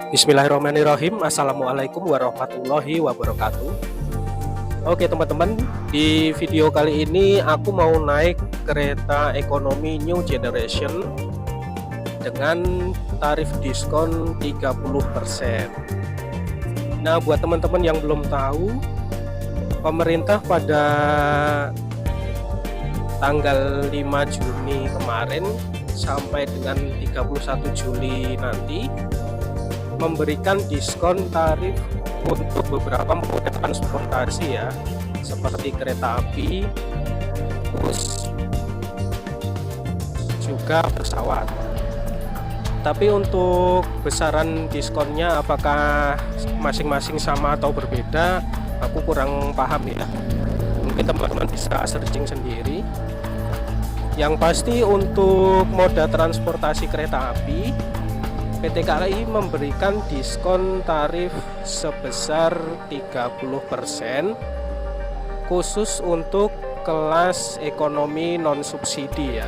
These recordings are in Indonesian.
Bismillahirrahmanirrahim. Assalamualaikum warahmatullahi wabarakatuh. Oke teman-teman, di video kali ini aku mau naik kereta ekonomi New Generation dengan tarif diskon 30%. Nah, buat teman-teman yang belum tahu, pemerintah pada tanggal 5 Juni kemarin sampai dengan 31 Juli nanti memberikan diskon tarif untuk beberapa moda transportasi ya, seperti kereta api, bus, juga pesawat. Tapi untuk besaran diskonnya apakah masing-masing sama atau berbeda, aku kurang paham ya. Mungkin teman-teman bisa searching sendiri. Yang pasti untuk moda transportasi kereta api, PT KAI memberikan diskon tarif sebesar 30% khusus untuk kelas ekonomi non subsidi ya.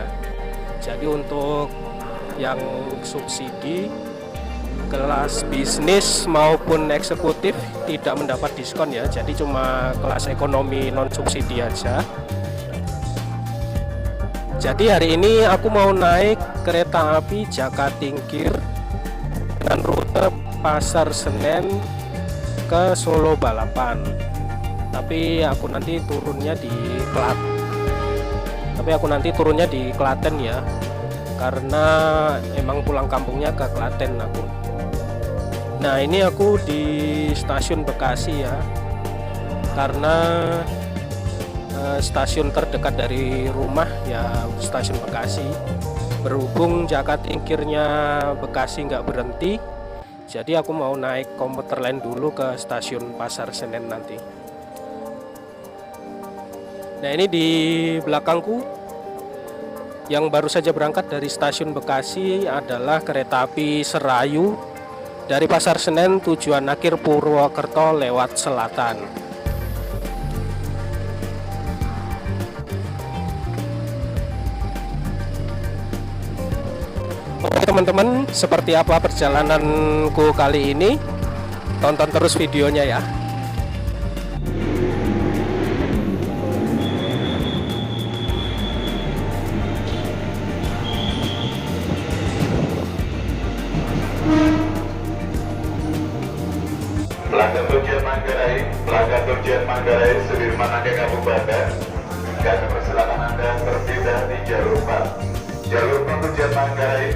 Jadi untuk yang subsidi kelas bisnis maupun eksekutif tidak mendapat diskon ya. Jadi cuma kelas ekonomi non subsidi aja. Jadi hari ini aku mau naik kereta api Jakatingkir dan rute Pasar Senen ke Solo Balapan. Tapi aku nanti turunnya di Klaten ya, karena emang pulang kampungnya ke Klaten aku. Nah, ini aku di stasiun Bekasi ya, karena stasiun terdekat dari rumah ya stasiun Bekasi. Berhubung Jakatingkirnya Bekasi nggak berhenti, jadi aku mau naik komuter lain dulu ke stasiun Pasar Senen nanti. Nah, ini di belakangku yang baru saja berangkat dari stasiun Bekasi adalah kereta api Serayu dari Pasar Senen tujuan akhir Purwokerto lewat selatan. Oke teman-teman, seperti apa perjalananku kali ini? Tonton terus videonya ya. Pelanggan Tujuan Manggarai, Sudirman Aceh Kabupaten, kami persilakan Anda terpindah di jalur 4. Jalur tujuan Manggarai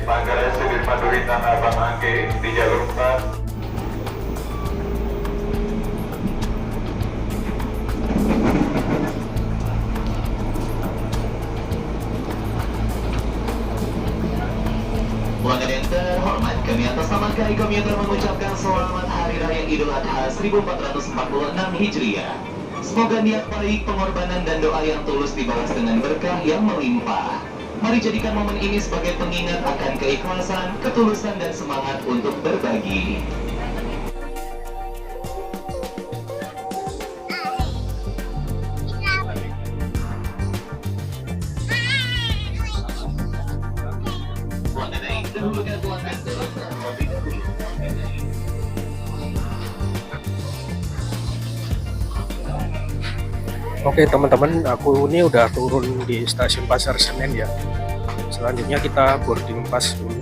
Sudirman Duri Tanah Abang Angke di jalur 4. Pelanggan yang terhormat, kami atas nama KAI Komuter mengucapkan selamat Hari Raya Idul Adha 1446 Hijriah. Semoga niat baik, pengorbanan dan doa yang tulus dibalas dengan berkah yang melimpah. Mari jadikan momen ini sebagai pengingat akan keikhlasan, ketulusan, dan semangat untuk berbagi. Oke teman-teman, aku ini udah turun di stasiun Pasar Senen ya. Selanjutnya kita boarding pass dulu.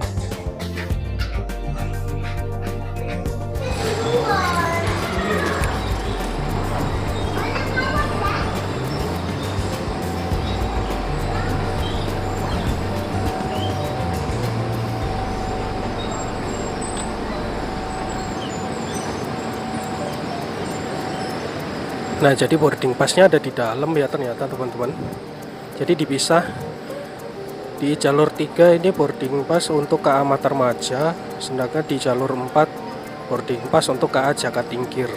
Nah, jadi boarding passnya ada di dalam ya ternyata teman-teman. Jadi dipisah di jalur 3 ini boarding pass untuk KA Matarmaja, sedangkan di jalur 4 boarding pass untuk KA Jakatingkir.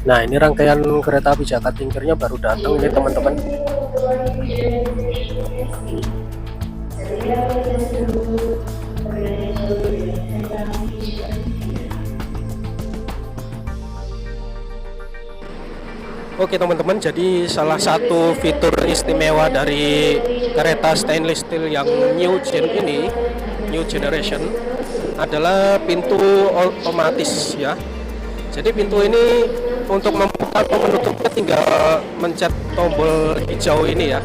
Nah, ini rangkaian kereta api Jakarta Tingkirnya baru datang ini teman-teman. Oke teman-teman, jadi salah satu fitur istimewa dari kereta stainless steel yang new generation adalah pintu otomatis ya. Jadi pintu ini untuk membuka atau menutupnya tinggal mencet tombol hijau ini ya.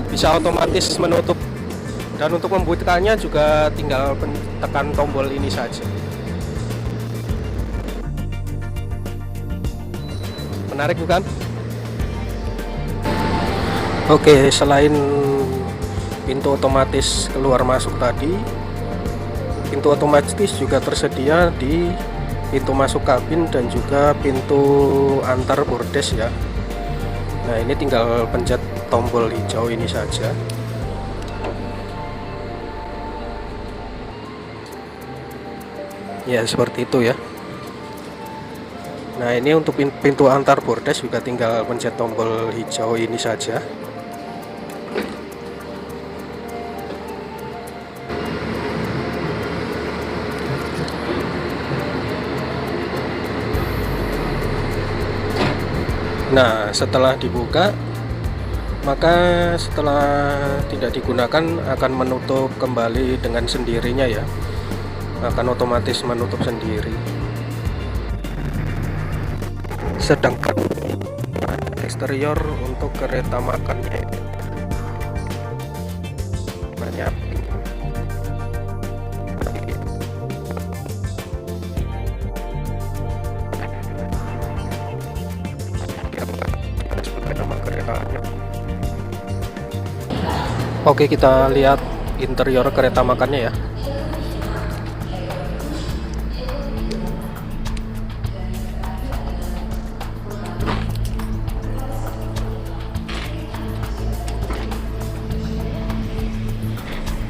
Bisa otomatis menutup, dan untuk membukanya juga tinggal tekan tombol ini saja. Menarik bukan? Oke, selain pintu otomatis keluar masuk tadi, pintu otomatis juga tersedia di pintu masuk kabin dan juga pintu antar bordes ya. Nah, ini tinggal pencet tombol hijau ini saja. Ya, seperti itu ya. Nah, ini untuk pintu antar bordes juga tinggal pencet tombol hijau ini saja. Nah, setelah dibuka, maka setelah tidak digunakan akan menutup kembali dengan sendirinya ya. Akan otomatis menutup sendiri. Sedangkan eksterior untuk kereta makannya banyak nama keretanya. Oke, kita lihat interior kereta makannya ya.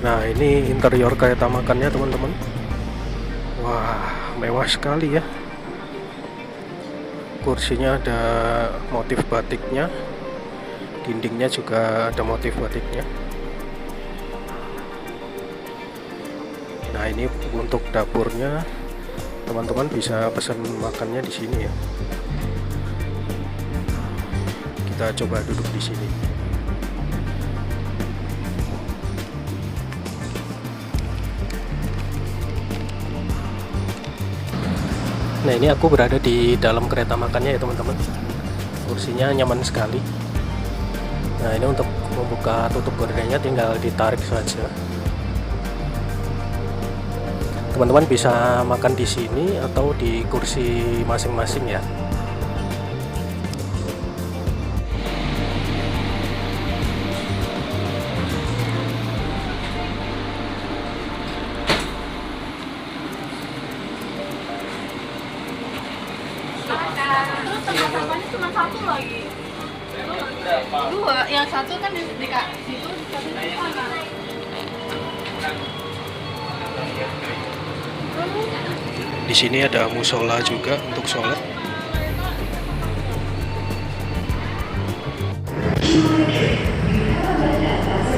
Nah, ini interior kereta makannya teman-teman. Wah, mewah sekali ya. Kursinya ada motif batiknya, dindingnya juga ada motif batiknya. Nah, ini untuk dapurnya, teman-teman bisa pesan makannya di sini ya. Kita coba duduk di sini. Nah, ini aku berada di dalam kereta makannya ya teman-teman. Kursinya nyaman sekali. Nah, ini untuk membuka tutup gordennya tinggal ditarik saja. Teman-teman bisa makan di sini atau di kursi masing-masing ya. Terus tempat cuma satu lagi. Dua, yang satu kan di situ, satu di sana. Di sini ada musola juga untuk sholat.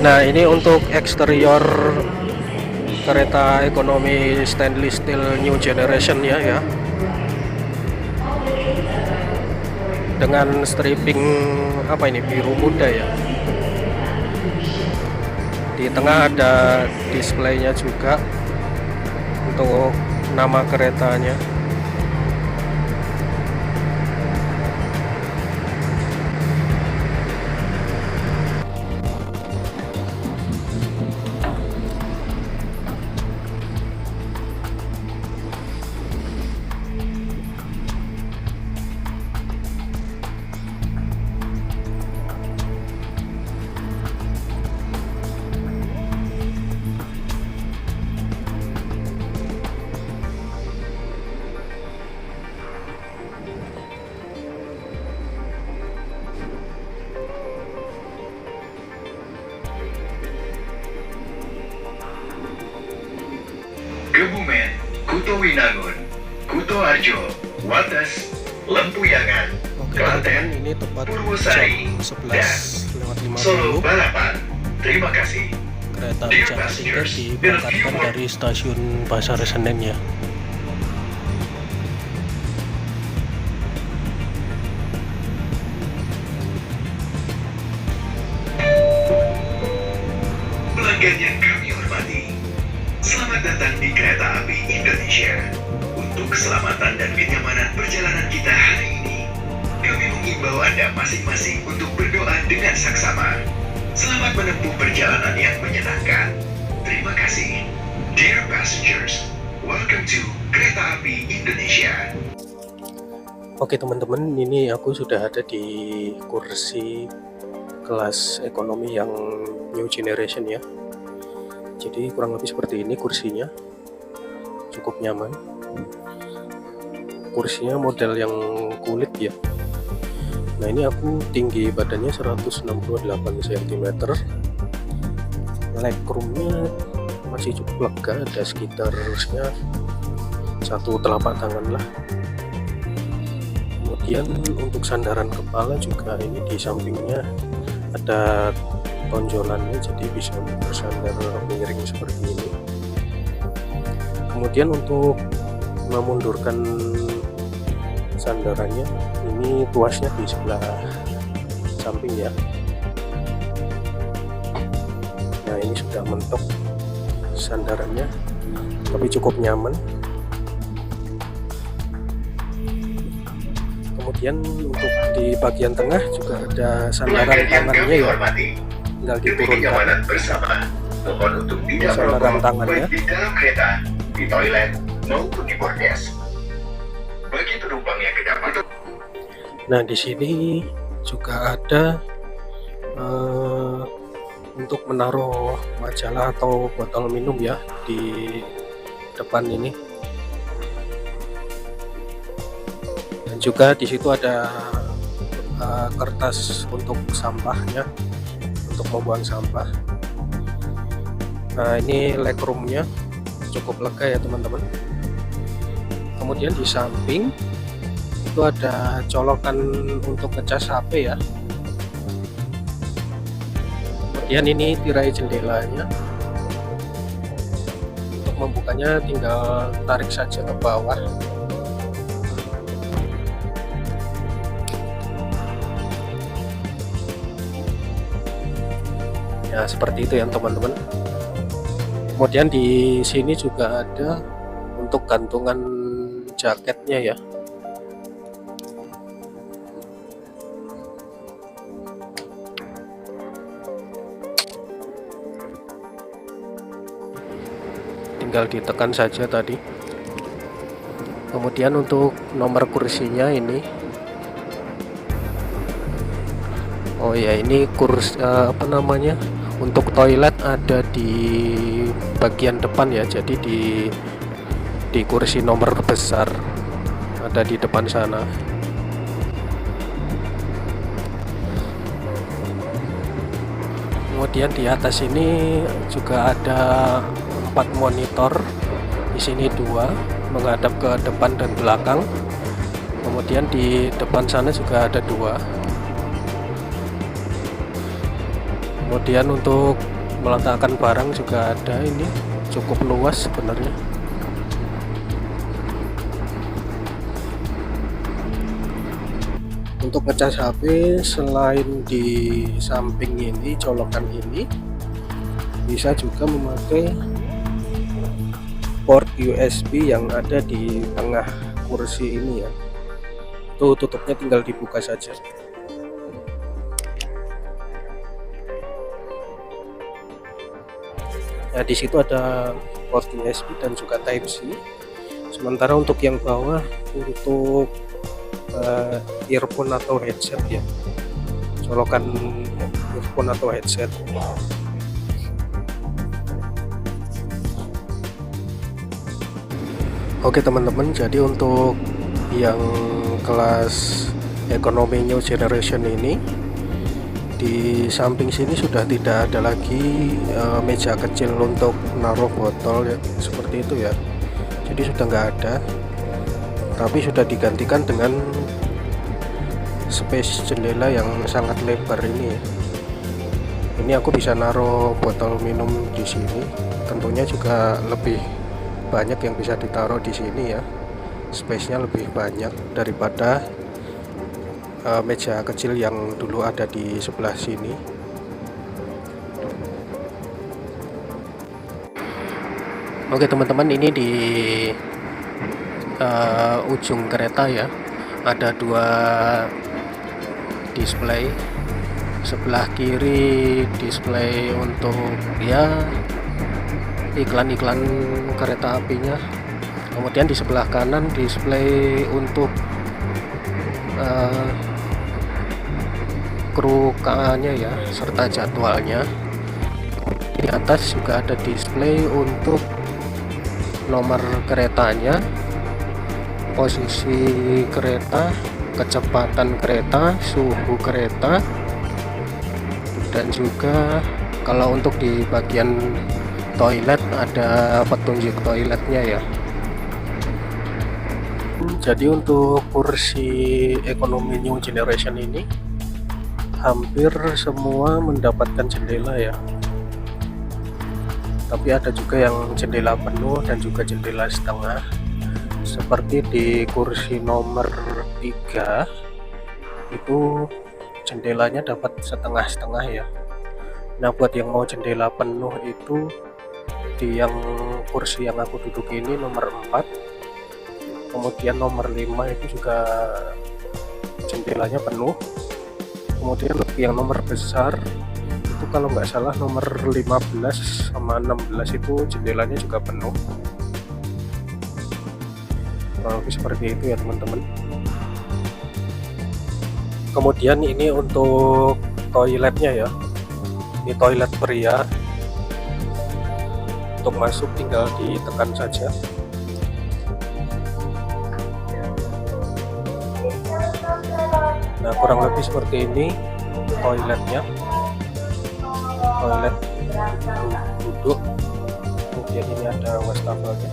Nah, ini untuk eksterior kereta ekonomi stainless steel new generation ya. Dengan striping apa ini, biru muda ya. Di tengah ada displaynya juga untuk nama keretanya. Winangun, Kutoarjo, Wates, Lempuyangan, Oke teman-teman, Klaten, ini tepat Purwosari, jam dan 11.50 Solo Balapan. Terima kasih. kereta Dear Jakarta passengers, diberangkatkan dari stasiun Pasar Senen ya. Pelanggan yang kami hormati, selamat datang di Kereta Api Indonesia. Untuk keselamatan dan kenyamanan perjalanan kita hari ini, kami mengimbau Anda masing-masing untuk berdoa dengan saksama. Selamat menempuh perjalanan yang menyenangkan. Terima kasih. Dear passengers, welcome to Kereta Api Indonesia. Oke teman-teman, ini aku sudah ada di kursi kelas ekonomi yang new generation ya. Jadi kurang lebih seperti ini kursinya, cukup nyaman. Kursinya model yang kulit ya. Nah ini aku tinggi badannya 168 cm, legroomnya masih cukup lega, ada sekitarnya satu telapak tangan lah. Kemudian untuk sandaran kepala juga ini di sampingnya ada tonjolannya, jadi bisa bersandar miring seperti ini. Kemudian untuk memundurkan sandarannya, ini tuasnya di sebelah samping ya. Nah ini sudah mentok sandarannya, tapi cukup nyaman. Kemudian untuk di bagian tengah juga ada sandaran Pelanggan yang tangannya kami ya, hormati, tinggal demi diturunkan. kenyamanan bersama, mohon untuk tidak Sandaran merokok tangannya. baik di dalam kereta, di toilet, maupun di bordes. Bagi penumpang yang kedapatan, Nah di sini juga ada untuk menaruh majalah atau botol minum ya di depan ini. Dan juga di situ ada kertas untuk sampahnya, untuk membuang sampah. Nah ini legroomnya cukup lega ya teman-teman. Kemudian di samping itu ada colokan untuk ngecas HP ya. Kemudian ini tirai jendelanya, untuk membukanya tinggal tarik saja ke bawah. Ya seperti itu ya teman-teman. Kemudian di sini juga ada untuk gantungan jaketnya ya. Tinggal ditekan saja tadi. Kemudian untuk nomor kursinya ini, oh ya ini untuk toilet ada di bagian depan ya, jadi di kursi nomor besar ada di depan sana. Kemudian di atas ini juga ada 4 monitor, di sini 2 menghadap ke depan dan belakang. Kemudian di depan sana juga ada 2. Kemudian untuk meletakkan barang juga ada, ini cukup luas sebenarnya. Untuk ngecas HP selain di samping ini, colokan ini, bisa juga memakai port USB yang ada di tengah kursi ini ya. Tuh tutupnya tinggal dibuka saja. Nah, di situ ada port USB dan juga Type-C. Sementara untuk yang bawah untuk earphone atau headset ya, colokan earphone atau headset. Oke teman-teman, jadi untuk yang kelas ekonomi new generation ini, di samping sini sudah tidak ada lagi meja kecil untuk naruh botol ya, seperti itu ya. jadi sudah nggak ada, tapi sudah digantikan dengan space jendela yang sangat lebar ini ya. Ini aku bisa naruh botol minum di sini, tentunya juga lebih banyak yang bisa ditaruh di sini ya, space-nya lebih banyak daripada meja kecil yang dulu ada di sebelah sini. Oke teman-teman, ini di ujung kereta ya, ada dua display. Sebelah kiri display untuk ya iklan-iklan kereta apinya, kemudian di sebelah kanan display untuk kru KA-nya ya, serta jadwalnya. Di atas juga ada display untuk nomor keretanya, posisi kereta, kecepatan kereta, suhu kereta, dan juga kalau untuk di bagian toilet ada petunjuk toiletnya ya. Jadi untuk kursi ekonomi new generation ini hampir semua mendapatkan jendela ya, tapi ada juga yang jendela penuh dan juga jendela setengah, seperti di kursi nomor 3 itu jendelanya dapat setengah-setengah ya. Nah buat yang mau jendela penuh itu di yang kursi yang aku duduk ini nomor 4, kemudian nomor 5 itu juga jendelanya penuh, kemudian yang nomor besar itu kalau nggak salah nomor 15 sama 16 itu jendelanya juga penuh. Nah, seperti itu ya teman-teman. Kemudian ini untuk toiletnya ya, ini toilet pria. Untuk masuk tinggal ditekan saja. Nah kurang lebih seperti ini toiletnya, toilet duduk, kemudian ini ada wastafelnya.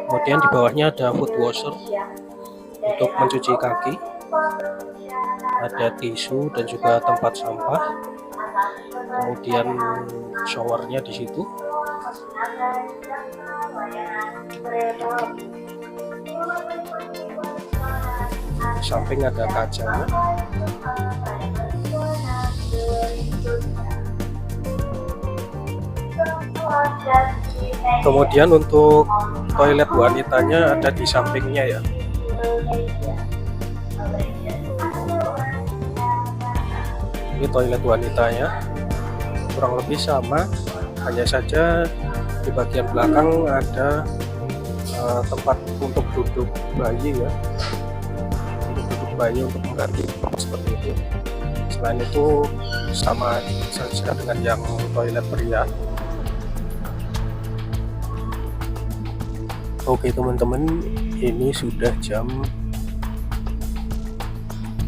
Kemudian di bawahnya ada foot washer untuk mencuci kaki, ada tisu dan juga tempat sampah, kemudian showernya di situ. Samping ada kacanya. Kemudian untuk toilet wanitanya ada di sampingnya ya. Ini toilet wanitanya, kurang lebih sama, hanya saja di bagian belakang ada tempat untuk duduk bayi ya, untuk duduk bayi untuk mengganti seperti itu. Selain itu sama saja dengan yang toilet pria. Oke teman-teman, ini sudah jam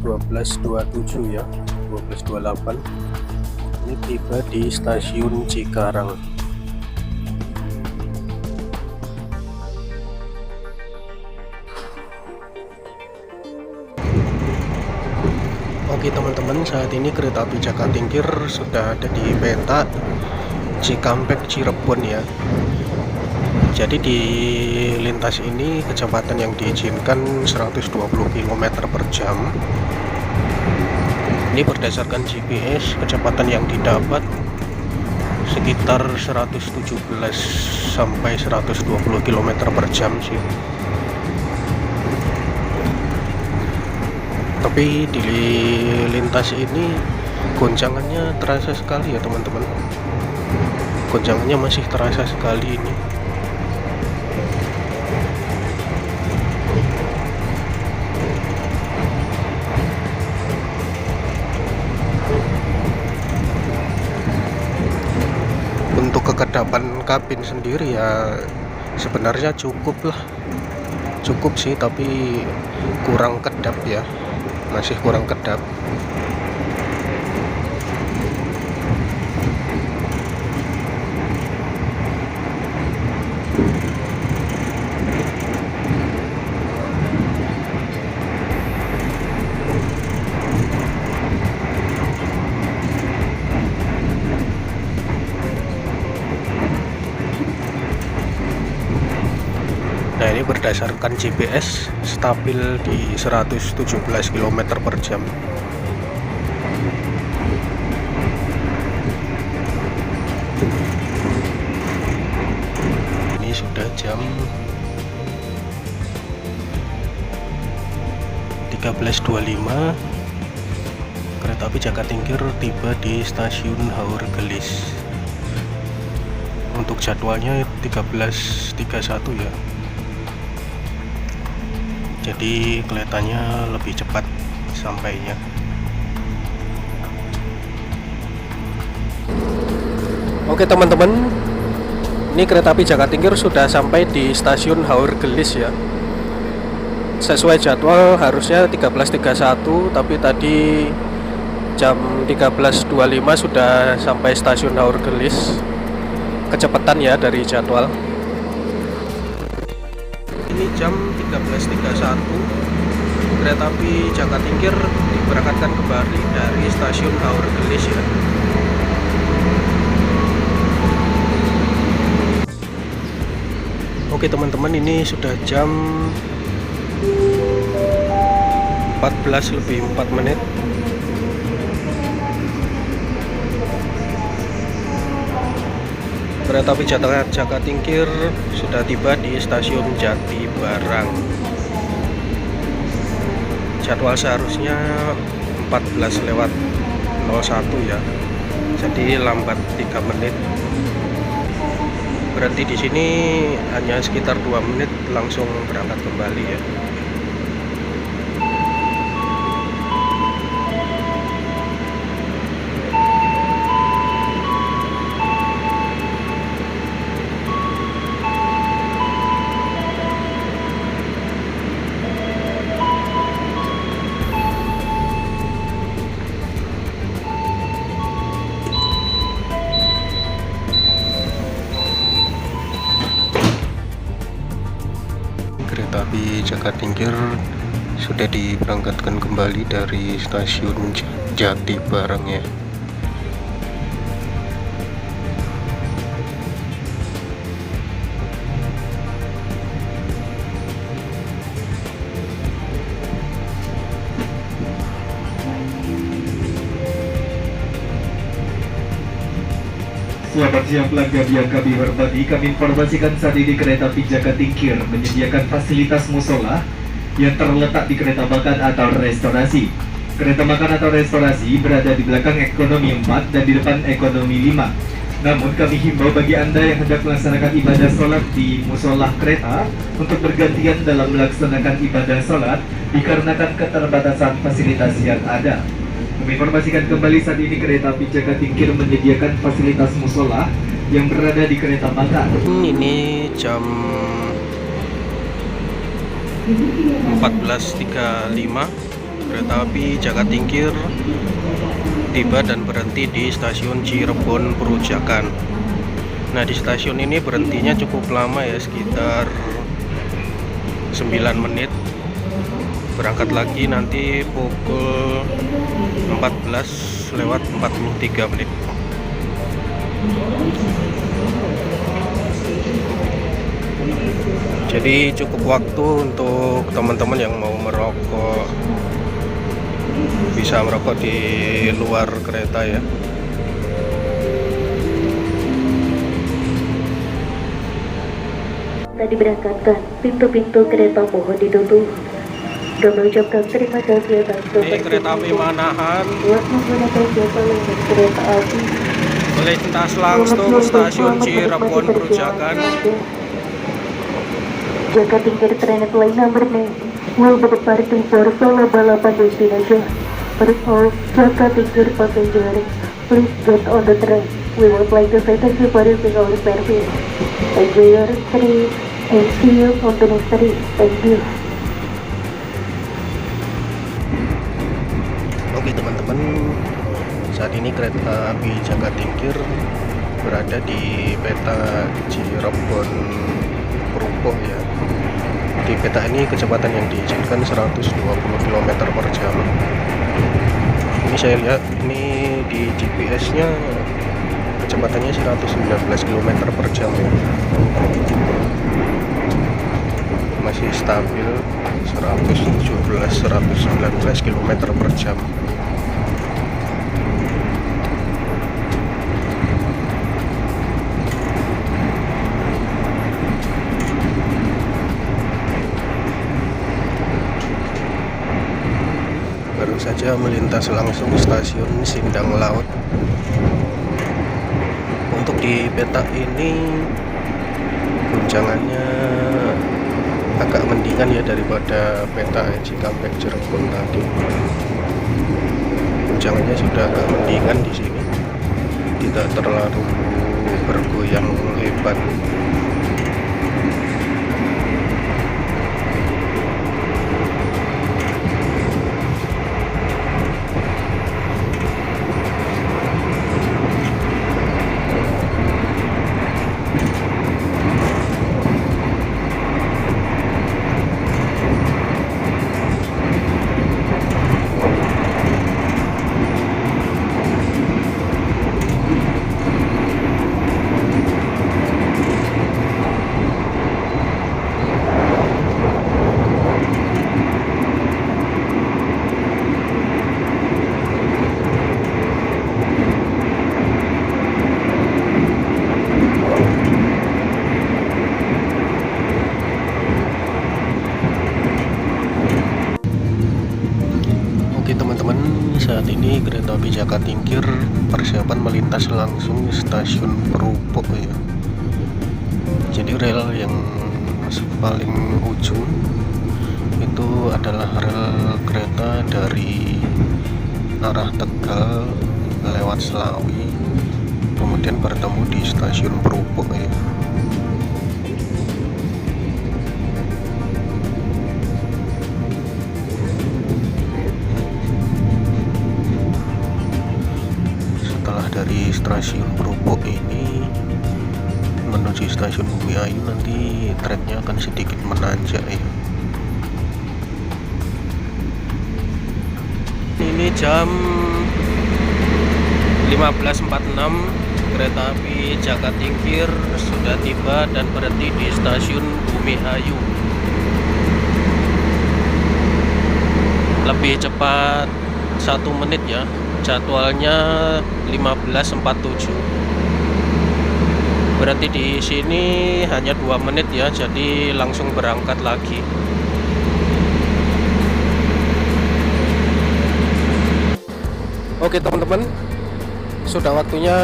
12.27 ya, 12.28. Ini tiba di stasiun Cikarang. Oke teman-teman, saat ini kereta api Jakatingkir sudah ada di peta Cikampek Cirebon ya. Jadi di lintas ini kecepatan yang diizinkan 120 km per jam. Ini berdasarkan GPS, kecepatan yang didapat sekitar 117 sampai 120 km per jam sih. Tapi di lintas ini goncangannya terasa sekali ya teman-teman. Goncangannya masih terasa sekali ini. Untuk kekedapan kabin sendiri ya sebenarnya cukup lah, cukup sih, tapi kurang kedap ya, masih kurang kedap. ini berdasarkan GPS stabil di 117 km per jam. Ini sudah jam 13.25. Kereta api Jakatingkir tiba di stasiun Haur Gelis. Untuk jadwalnya 13.31 ya. Jadi kelihatannya lebih cepat sampainya. Oke teman-teman, ini kereta api Jakatingkir sudah sampai di stasiun Haur Gelis ya. Sesuai jadwal harusnya 13.31, tapi tadi jam 13.25 sudah sampai stasiun Haur Gelis. Kecepatan ya dari jadwal. Ini jam 13.31. Kereta api Jakatingkir diberangkatkan kembali dari stasiun Haur Gelis ya. Oke teman-teman, ini sudah jam 14:04. Kereta api Jakatingkir sudah tiba di stasiun Jatibarang. Jadwal seharusnya 14:01 ya. Jadi lambat 3 menit. Berhenti di sini hanya sekitar 2 menit langsung berangkat kembali ya. Kereta api Jakatingkir sudah diberangkatkan kembali dari stasiun Jatibarang ya. Selamat siang pelanggan yang kami hormati, kami informasikan saat ini kereta api Jakatingkir menyediakan fasilitas musola yang terletak di kereta makan atau restorasi. Kereta makan atau restorasi berada di belakang ekonomi 4 dan di depan ekonomi 5. Namun kami himbau bagi Anda yang hendak melaksanakan ibadah sholat di musola kereta untuk bergantian dalam melaksanakan ibadah sholat dikarenakan keterbatasan fasilitas yang ada. Menginformasikan kembali saat ini kereta api Jakatingkir menyediakan fasilitas musola yang berada di kereta makan. Ini jam 14.35. Kereta api Jakatingkir tiba dan berhenti di stasiun Cirebon Perujakan. Nah, di stasiun ini berhentinya cukup lama ya, sekitar 9 menit. Berangkat lagi nanti pukul 14:43. Jadi cukup waktu untuk teman-teman yang mau merokok, bisa merokok di luar kereta ya. Tadi berangkatkan, pintu-pintu kereta mohon ditutup. Kami ucapkan terima kasih atas Ini kereta api Manahan buat menggunakan jasa layanan kereta api. melintas langsung stasiun Cirebon Perujakan. Jakatingkir train line number 9 will be departing for Solo Balapan destination. For all Jakatingkir passenger, please get on the train. We would like to say thank you for using our service. Enjoy your stay and see you on the next train. Thank you. Oke teman-teman, saat ini kereta api Jakatingkir berada di peta Cirebon Perupoh ya. Di peta ini kecepatan yang diizinkan 120 km per jam. Ini saya lihat ini di GPS nya kecepatannya 119 km per jam ya. masih stabil 117-119 km per jam. Baru saja melintas langsung stasiun Sindang Laut. Untuk di peta ini guncangannya agak mendingan ya daripada peta Cikampek Cirebon tadi. Guncangannya sudah agak mendingan di sini, tidak terlalu bergoyang hebat. Oke teman-teman, saat ini kereta api Jakatingkir persiapan melintas langsung stasiun Perupok ya. Jadi rel yang paling ujung itu adalah rel kereta dari arah Tegal lewat Selawi, kemudian bertemu di stasiun Perupok ya. Dari stasiun Perupok ini menuju stasiun Bumi Ayu nanti treknya akan sedikit menanjak ya. Ini jam 15.46, kereta api Jakatingkir sudah tiba dan berhenti di stasiun Bumi Ayu. Lebih cepat 1 menit ya, jadwalnya 15.47. Berarti di sini hanya 2 menit ya, jadi langsung berangkat lagi. Oke teman-teman, sudah waktunya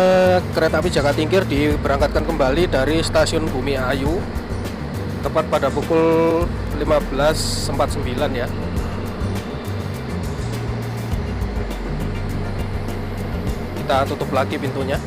kereta api Jakatingkir diberangkatkan kembali dari stasiun Bumi Ayu tepat pada pukul 15.49 ya. Kita tutup lagi pintunya.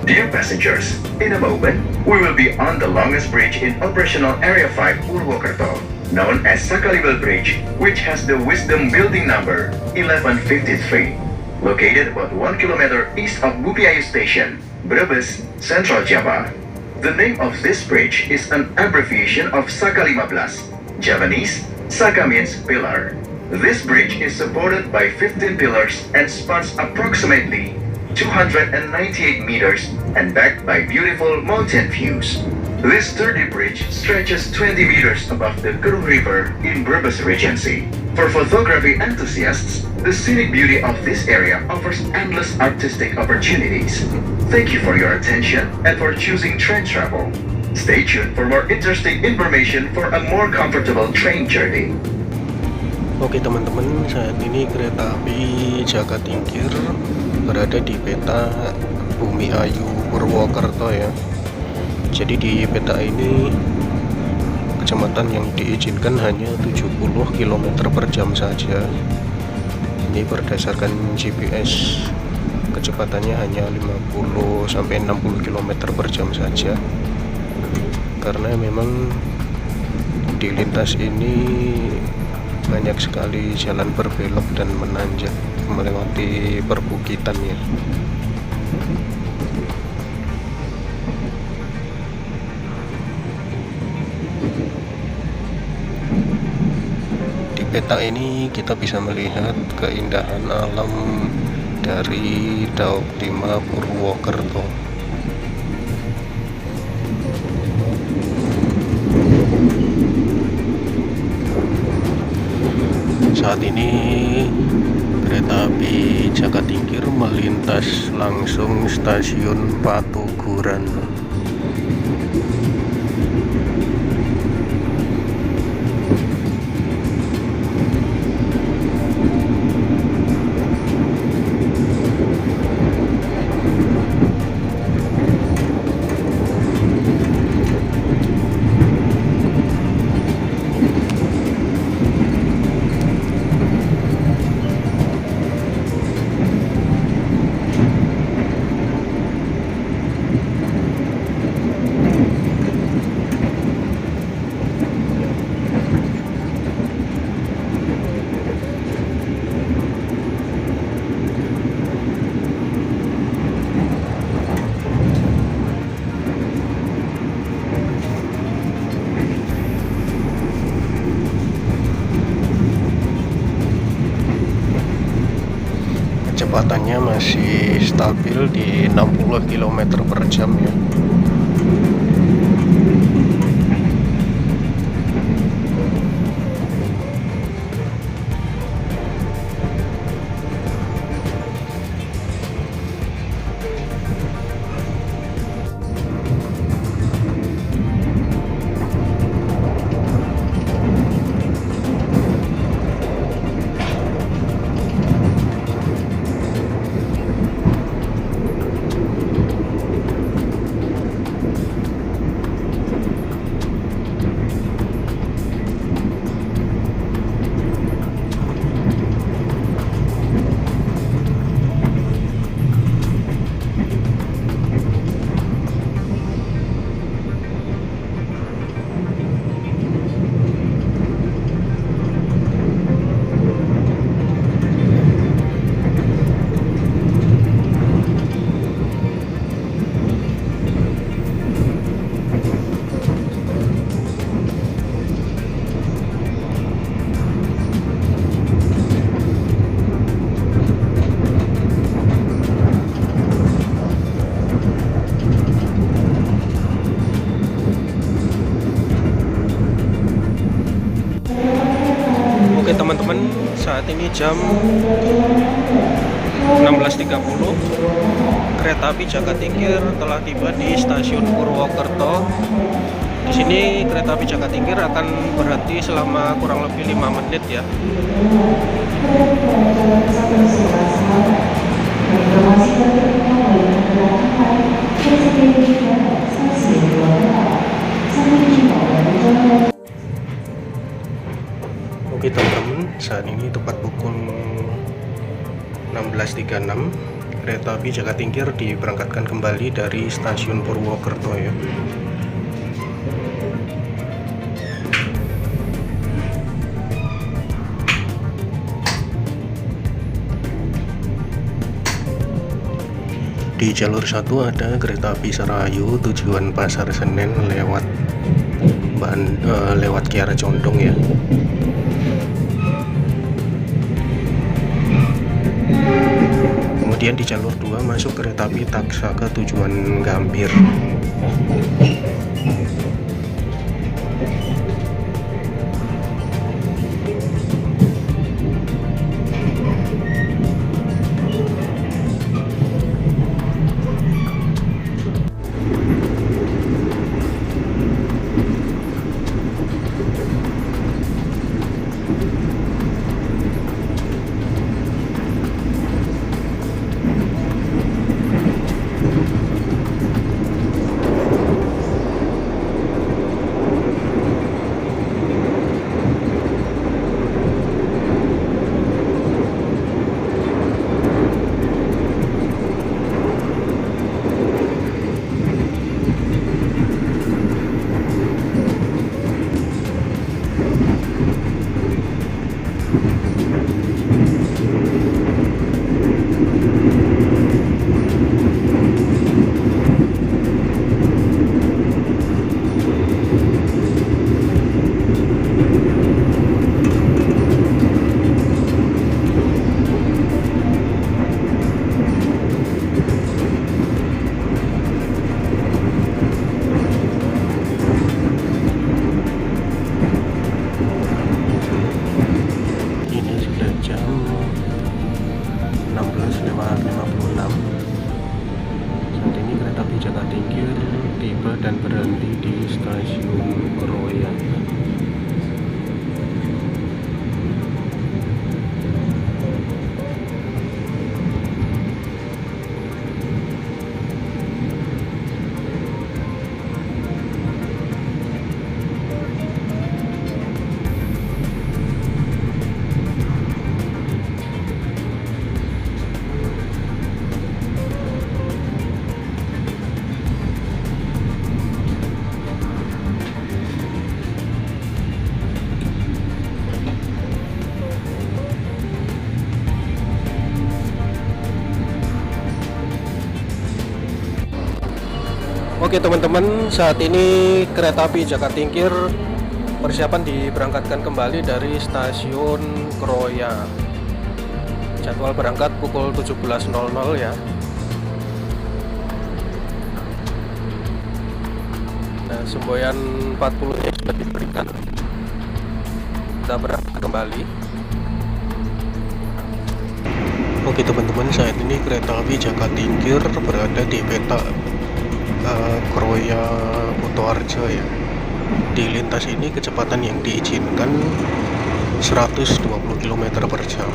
Dear passengers, in a moment, we will be on the longest bridge in operational Area 5 Purwokerto, known as Sakalibel Bridge, which has the Wisdom Building number 1153, located about 1 kilometer east of Bumi Ayu Station, Brebes, Central Java. The name of this bridge is an abbreviation of Saka 15, Javanese, Saka means pillar. This bridge is supported by 15 pillars and spans approximately 298 meters and backed by beautiful mountain views. This sturdy bridge stretches 20 meters above the Kerung River in Brebes Regency. For photography enthusiasts, the scenic beauty of this area offers endless artistic opportunities. Thank you for your attention and for choosing train travel. Stay tuned for more interesting information for a more comfortable train journey. Oke teman-teman, saat ini kereta api Jakatingkir berada di peta Bumi Ayu Purwokerto ya. Jadi di peta ini kecepatan yang diizinkan hanya 70 km per jam saja. Ini berdasarkan GPS, kecepatannya hanya 50 sampai 60 km per jam saja. Karena memang di lintas ini banyak sekali jalan berbelok dan menanjak melewati perbukitan ya. Di peta ini kita bisa melihat keindahan alam dari Daop 5 Purwokerto. Saat ini kereta api Jakatingkir melintas langsung stasiun Patuguran. Kecepatannya masih stabil di 60 km per jam ya. Oke teman-teman, saat ini jam 16.30. Kereta api Jakatingkir telah tiba di stasiun Purwokerto. Di sini kereta api Jakatingkir akan berhenti selama kurang lebih 5 menit ya. Oke teman-teman, saat ini tepat pukul 16.36, kereta api Jakatingkir diberangkatkan kembali dari stasiun Purwokerto ya. Di jalur 1 ada kereta api Serayu tujuan Pasar Senen lewat Kiara Condong ya. Kemudian di jalur 2 masuk kereta api Taksaka tujuan Gambir. Oke teman-teman, saat ini kereta api Jakatingkir persiapan diberangkatkan kembali dari stasiun Kroya. Jadwal berangkat pukul 17.00 ya. Nah, semboyan 40 nya sudah diberikan. Kita berangkat kembali. Oke teman-teman, saat ini kereta api Jakatingkir berada di peta Kroya Kutoarjo ya. Di lintas ini kecepatan yang diizinkan 120 km per jam.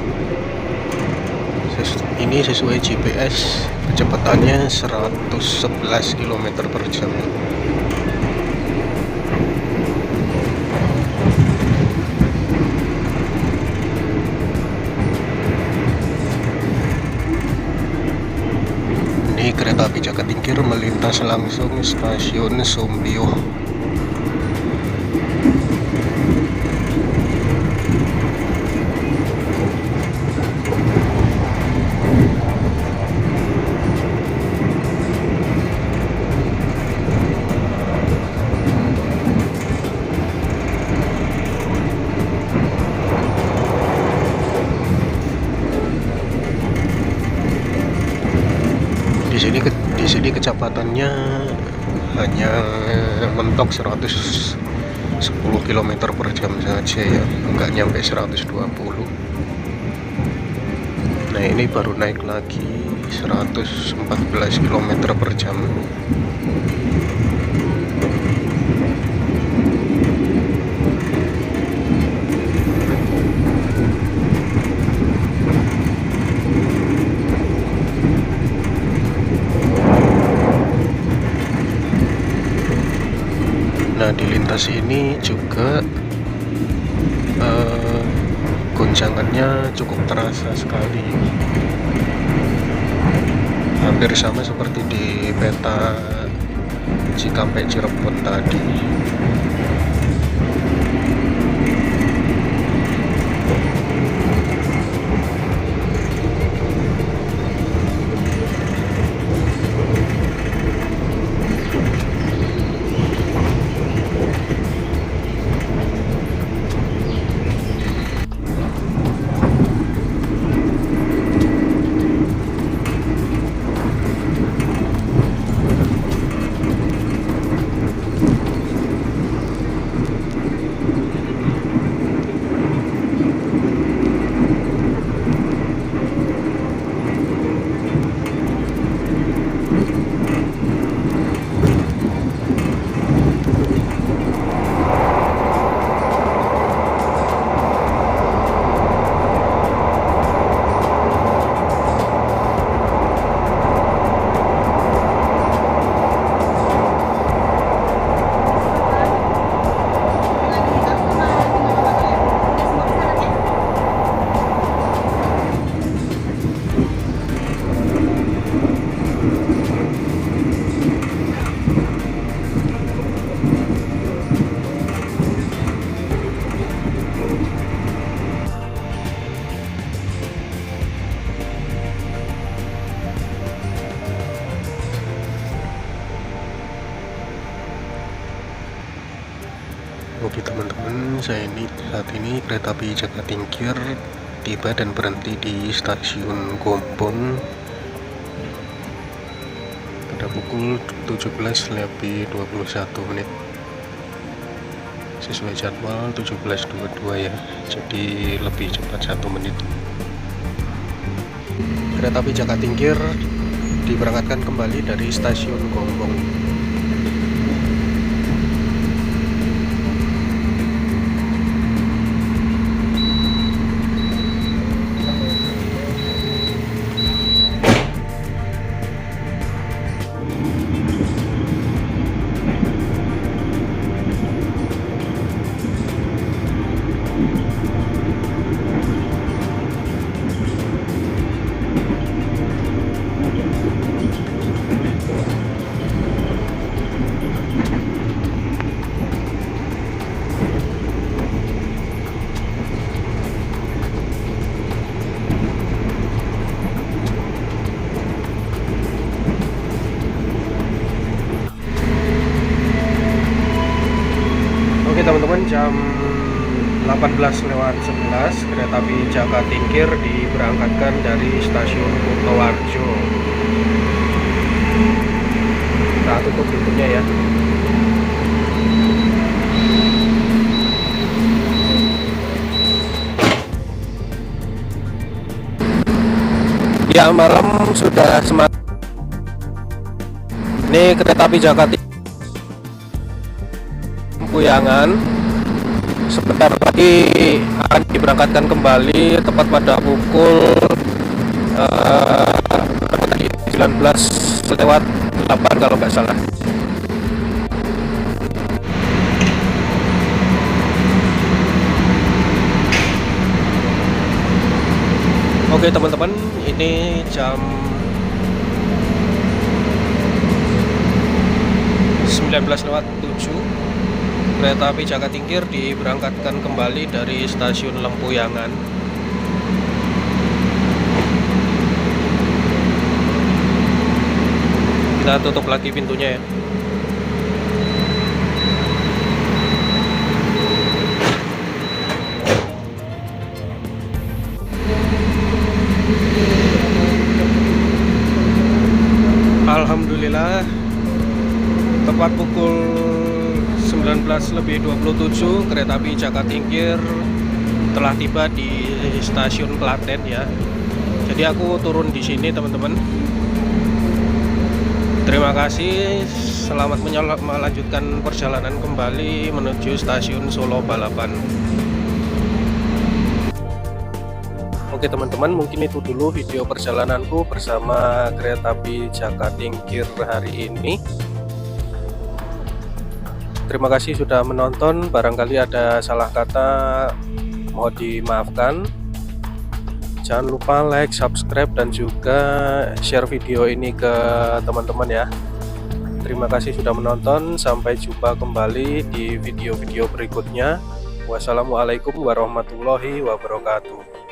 Ini sesuai GPS, kecepatannya 111 km per jam. Ini kereta api Jakatingkir melintas langsung stasiun Sumbio. Di sini kecepatannya hanya mentok 110 km per jam saja ya, nggak nyampe 120. Nah ini baru naik lagi 114 km per jam. Nah di lintas ini juga goncangannya cukup terasa sekali, hampir sama seperti di peta Cikampek Cirebon tadi. Oke teman-teman, saat ini kereta api Jakatingkir tiba dan berhenti di stasiun Gombong pada pukul 17.21 sesuai jadwal 17.22 ya, jadi lebih cepat 1 menit. Kereta api Jakatingkir diberangkatkan kembali dari stasiun Gombong. 18:11 kereta api Jaka Tingkir diberangkatkan dari stasiun Kutoarjo. Nah, tutup pintunya ya. Ya, malam sudah semakin. Ini kereta api Jaka Tingkir Lempuyangan sebentar lagi akan diberangkatkan kembali tepat pada pukul 19:08 kalau nggak salah. Oke teman-teman, ini jam 19:07. Kereta api Jaka Tingkir diberangkatkan kembali dari stasiun Lempuyangan. Kita tutup lagi pintunya ya. Alhamdulillah, tepat pukul 19:27 kereta api Jaka Tingkir telah tiba di stasiun Klaten ya. Jadi aku turun di sini teman-teman. Terima kasih, selamat melanjutkan perjalanan kembali menuju stasiun Solo Balapan. Oke teman-teman, mungkin itu dulu video perjalananku bersama kereta api Jaka Tingkir hari ini. Terima kasih sudah menonton, barangkali ada salah kata mohon dimaafkan. Jangan lupa like, subscribe, dan juga share video ini ke teman-teman ya. Terima kasih sudah menonton, sampai jumpa kembali di video-video berikutnya. Wassalamualaikum warahmatullahi wabarakatuh.